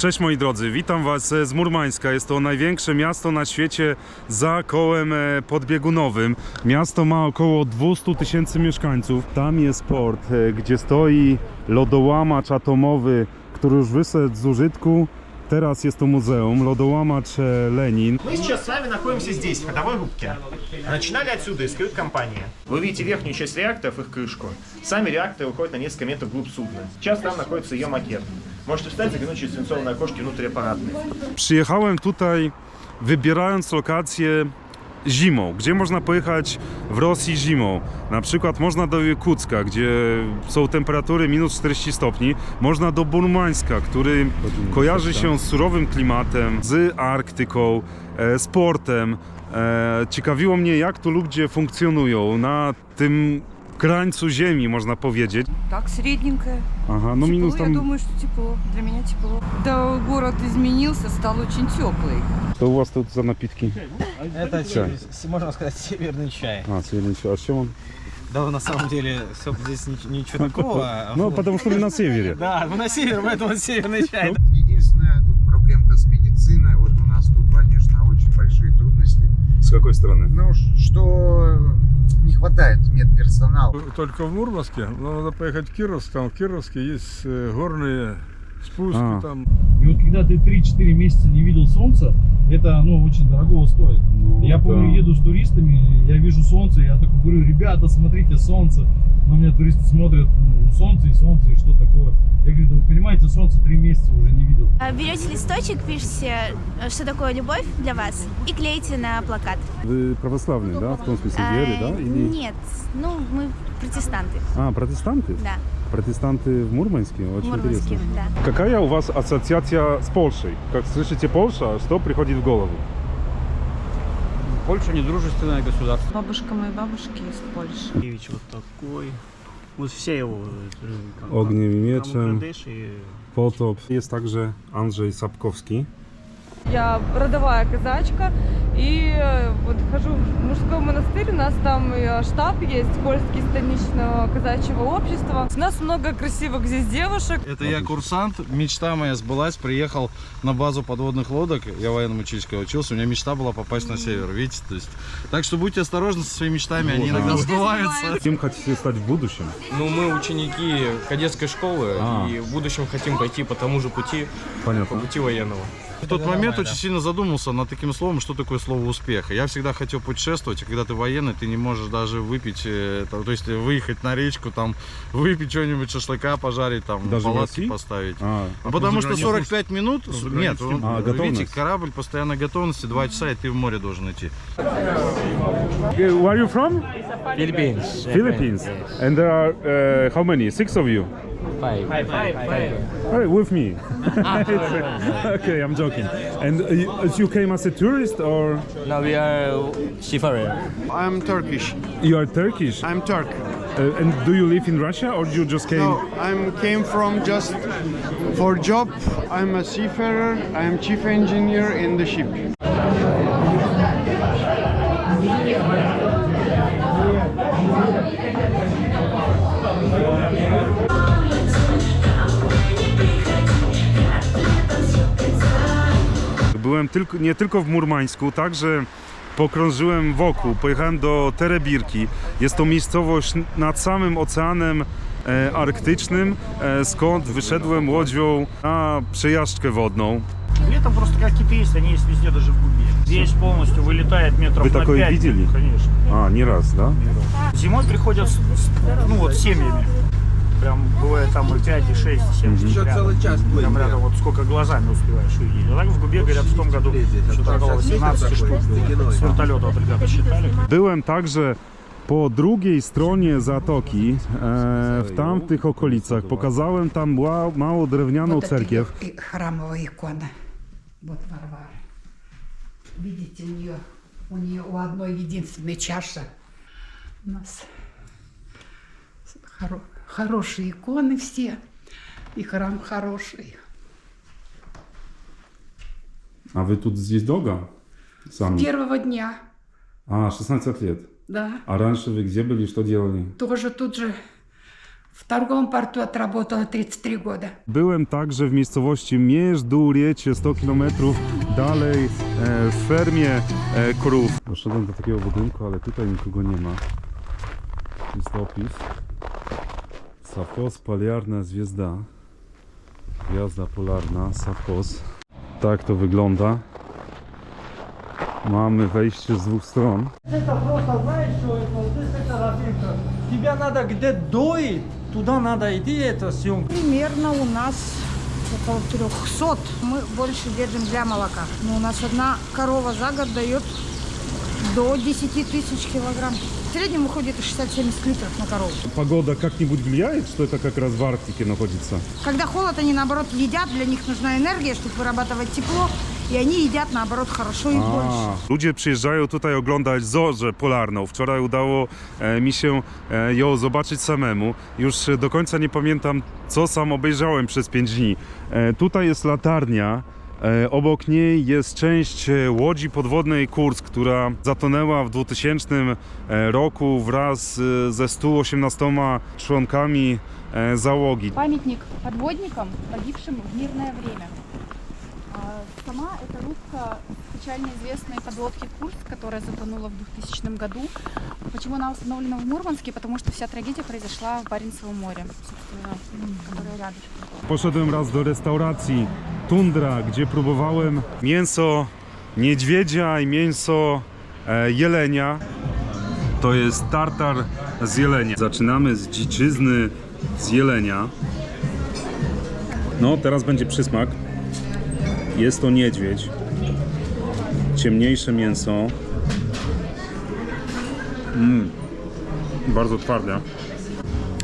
Cześć moi drodzy, witam Was z Murmańska. Jest to największe miasto na świecie za kołem podbiegunowym. Miasto ma około 200 000 mieszkańców. Tam jest port, gdzie stoi lodołamacz atomowy, który już wyszedł z użytku. Teraz jest to muzeum, lodołamacz Lenin. Мы сейчас с вами находимся здесь, в ходовой рубке. Начинали отсюда, из кают-компании. Вы видите верхнюю часть реакторов, их крышку. Сами реакторы уходят на несколько метров вглубь судна. Сейчас там находится ее макет. Можете встать, заглянуть через свинцовые окошки внутриаппаратные. Przyjechałem tutaj, wybierając lokację zimą, gdzie można pojechać w Rosji zimą. Na przykład można do Jakucka, gdzie są temperatury minus 40 stopni. Można do Murmańska, który kojarzy się z surowym klimatem, z Arktyką, z portem. Ciekawiło mnie, jak tu ludzie funkcjonują na tym krańcu ziemi, można powiedzieć. Так, средненькое. Ага, ну Тепло, минус я там... думаю, что тепло. Для меня тепло. Да, город изменился, стал очень теплый. Что у вас тут за напитки? Это, Чай. можно сказать, северный чай. А, северный чай. А с чем он? Да, на самом деле, здесь ничего такого. Ну, потому что мы на севере. Да, мы на север, поэтому северный чай. Единственная тут проблемка с медициной. Вот у нас тут, конечно, очень большие трудности. С какой стороны? Ну, что не хватает медперсонала. Только в Мурманске, но надо поехать в Кировск. Там в Кировске есть горные спуски. Там. И вот когда ты 3-4 месяца не видел солнца, это очень дорого стоит. Я помню, еду с туристами, я вижу солнце, я такой говорю: ребята, смотрите, солнце. Но меня туристы смотрят: солнце, и что такое? Я говорю: да вы понимаете, солнце 3 месяца уже не видел. Берете листочек, пишете, что такое любовь для вас, и клеите на плакат. Вы православные, да? В том смысле веры, да? Или... Нет, мы протестанты. А, протестанты? Да, Протестанты в Мурманске? Очень в Мурманске, интересно. да. Какая у вас ассоциация с Польшей? Как слышите Польша, что приходит в голову? Польша недружественное государство. Бабушка моей бабушки из Польши. Киевич вот такой. Вот все его. Огнем и мечем, И... Потоп. Есть также Анджей Сапковский. Я родовая казачка и вот хожу в мужской монастырь, у нас там штаб есть, Польский станичного казачьего общества. У нас много красивых здесь девушек. Это я курсант, мечта моя сбылась, приехал на базу подводных лодок, я военному учительскому учился, у меня мечта была попасть на север, видите, то есть. Так что будьте осторожны со своими мечтами, они иногда сбываются. Кем хотите стать в будущем? Ну, мы ученики кадетской школы и в будущем хотим пойти по тому же пути, Понятно. по пути военного. В тот момент очень сильно задумался над таким словом, что такое слово успех. Я всегда хотел путешествовать, и когда ты военный, ты не можешь даже выпить, то есть выехать на речку, там, выпить что-нибудь, шашлыка пожарить, там, Даже в палатки России? поставить. А, Потому что 45 минут, нет, готовность? видите, корабль постоянной готовности, 2 часа, и ты в море должен идти. Where are you from? Philippines. Philippines. And there are how many? 6 of you? Five. Hey, with me. Okay, I'm joking. And you came as a tourist or Now we are seafarer. I'm Turkish. you are Turkish? I'm Turk. And do you live in Russia or you just came? No, I came from just for job. I'm a seafarer. I am chief engineer in the ship. Byłem nie tylko w Murmańsku, także pokrążyłem wokół, pojechałem do Terebirki. Jest to miejscowość nad samym Oceanem Arktycznym, skąd wyszedłem łodzią na przejażdżkę wodną. Летом просто как есть, они есть везде, даже в Губе. Здесь полностью вылетает метров Вы на такое 5. видели? Конечно. А, не раз, да? Зимой приходят семьями. Прям бывает там и 5, и 6, и 7 штук рядом. целый час Прям рядом, вот сколько глазами успеваешь увидеть. А так в Губе, говорят, в том году что-то около 18 штук с вертолета вот ребята считали. Byłem także po drugiej stronie zatoki, w tamtych okolicach. Pokazałem tam małą drewnianą cerkiew. Храмовая икона. Вот Варвара. Видите, у нее у одной единственной чаша. У нас хорошие иконы все. И храм хороший. A wy tu здесь долго? Сами? Первого дня, А, 16 лет. да. А раньше вы где были, что делали? Тоже тут же В торговом порту отработала 33 года. Byłem także w miejscowości Mierzduliecie, 100 km dalej, w fermie krów. Doszedłem do takiego budynku, ale tutaj nikogo nie ma. Jest opis. Sawkos Poliarna Zwiezda. Gwiazda polarna, Sawkos. Tak to wygląda. Mamy wejście z dwóch stron. Это просто, знаешь, что тебя надо где доить, туда надо идти, это съемка. Примерно у нас около 300. Мы больше держим для молока. Но у нас одна корова за год дает до 10 тысяч килограмм. В среднем уходит 60-70 литров на корову. Погода как-нибудь влияет, что это как раз в Арктике находится? Когда холод, они наоборот едят, для них нужна энергия, чтобы вырабатывать тепло. I oni jedят naobrot хорошо i больше. Ludzie przyjeżdżają tutaj oglądać zorzę polarną. Wczoraj udało mi się ją zobaczyć samemu. Już do końca nie pamiętam, co sam obejrzałem przez 5 dni. Tutaj jest latarnia. Obok niej jest część łodzi podwodnej Kursk, która zatonęła w 2000 roku wraz ze 118 członkami załogi. Памятник подводникам, погибшим в мирное время. Сама это русская печально известной подлодки «Курск», которая затонула в 2000 году. Почему она установлена в Мурманске? Потому что вся трагедия произошла в Баренцевом море, которое рядышком. Poszedłem raz do restauracji Tundra, gdzie próbowałem mięso niedźwiedzia i mięso jelenia. To jest tartar z jelenia. Zaczynamy z dziczyzny z jelenia. No, teraz będzie przysmak. Jest to niedźwiedź. Ciemniejsze mięso. Bardzo twarde.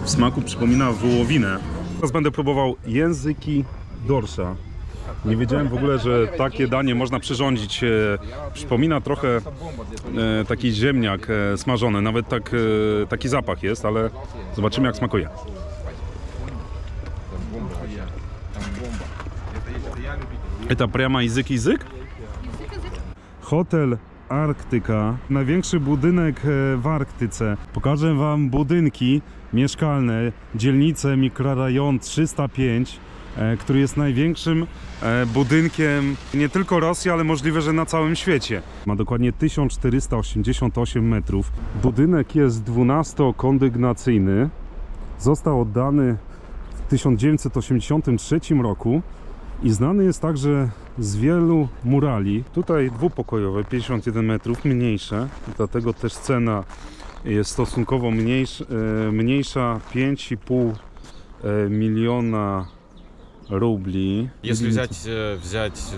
W smaku przypomina wołowinę. Teraz będę próbował języki dorsza. Nie wiedziałem w ogóle, że takie danie można przyrządzić. Przypomina trochę taki ziemniak smażony. Nawet taki zapach jest, ale zobaczymy, jak smakuje. Это прямо язык? Hotel Arktyka. Największy budynek w Arktyce. Pokażę wam budynki mieszkalne, dzielnicę, mikrorajon 305, który jest największym budynkiem nie tylko Rosji, ale możliwe, że na całym świecie. Ma dokładnie 1488 metrów. Budynek jest 12-kondygnacyjny. Został oddany w 1983 roku. I znany jest także z wielu murali. Tutaj dwupokojowe, 51 metrów, mniejsze. Dlatego też cena jest stosunkowo mniejsza 5,5 miliona рублей. Если взять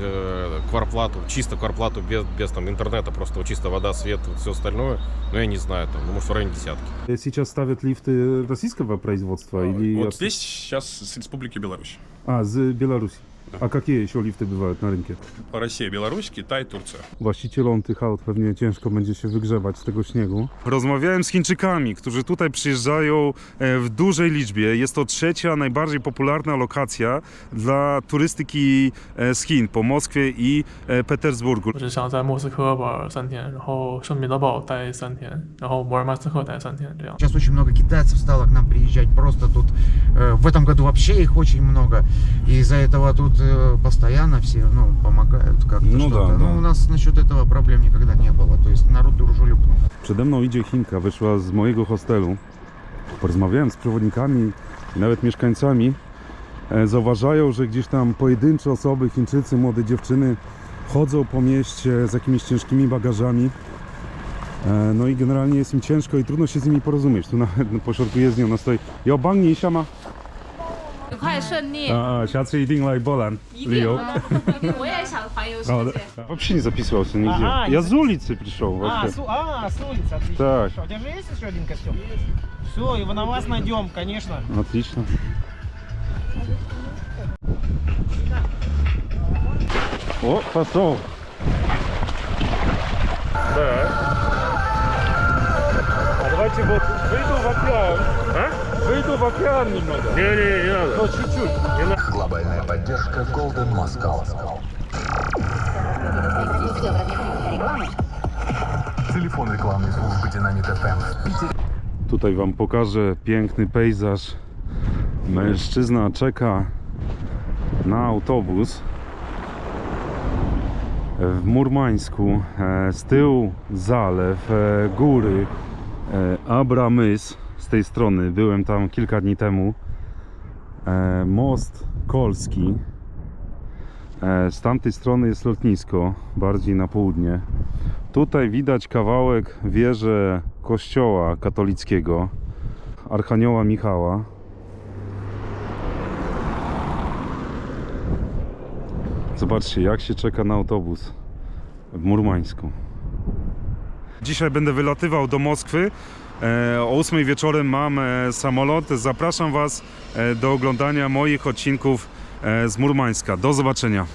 квартплату, чисто квартплату без там интернета, просто чисто вода, свет, все остальное, ну я не знаю, там, может в районе десятки. Сейчас ставят лифты российского производства или... Вот здесь сейчас с Республики Беларусь. З Беларуси. A jakie jeszcze lifty bywają na rynku? Rosja, Białoruś, Kitaj, Turcja. Właścicielom tych aut pewnie ciężko będzie się wygrzewać z tego śniegu. Rozmawiałem z Chińczykami, którzy tutaj przyjeżdżają w dużej liczbie. Jest to trzecia najbardziej popularna lokacja dla turystyki z Chin po Moskwie i Petersburgu. 我是想在莫斯科玩3天，然后圣彼得堡待3天，然后摩尔曼斯克待3天，这样。 Сейчас очень много китайцев стало к нам приезжать, просто тут в этом году вообще их очень много, и из-за этого тут постоянно все, помогают как-то что-то. Но у нас насчет этого проблем никогда не было, то есть народ дружелюбный. Przede mną idzie Chinka, wyszła z mojego hostelu. Porozmawiałem z przewodnikami i nawet mieszkańcami. Zauważają, że gdzieś tam pojedyncze osoby, Chińczycy, młode dziewczyny chodzą po mieście z jakimiś ciężkimi bagażami. No i generalnie jest im ciężko i trudno się z nimi porozumieć. Tu nawet pośrodku jezdnią, ona stoi. Jo, bang, nie siama. 快顺利！下次一定来波兰旅游。我也想环游世界。 Вообще не записывался нигде. Я с улицы пришел вообще. С улицы, отлично. Так. Хорошо. У тебя же есть еще один костюм? Все, его на вас найдем, конечно. Отлично. О, пошел. Да. А давайте вот выйду в океан. А? Выйду в океан немного. Не надо. Ну, чуть-чуть. Не надо. Глобальная поддержка Golden Moscow. Телефон рекламной службы Динамит FM в Питере. Tutaj wam pokażę piękny pejzaż Mężczyzna czeka na autobus w Murmańsku. Z tyłu zalew, góry, Abramys z tej strony. Byłem tam kilka dni temu. Most Kolski. Z tamtej strony jest lotnisko, bardziej na południe. Tutaj widać kawałek wieży kościoła katolickiego Archanioła Michała. Zobaczcie, jak się czeka na autobus w Murmańsku. Dzisiaj będę wylatywał do Moskwy. O 8 wieczorem mam samolot. Zapraszam Was do oglądania moich odcinków z Murmańska. Do zobaczenia.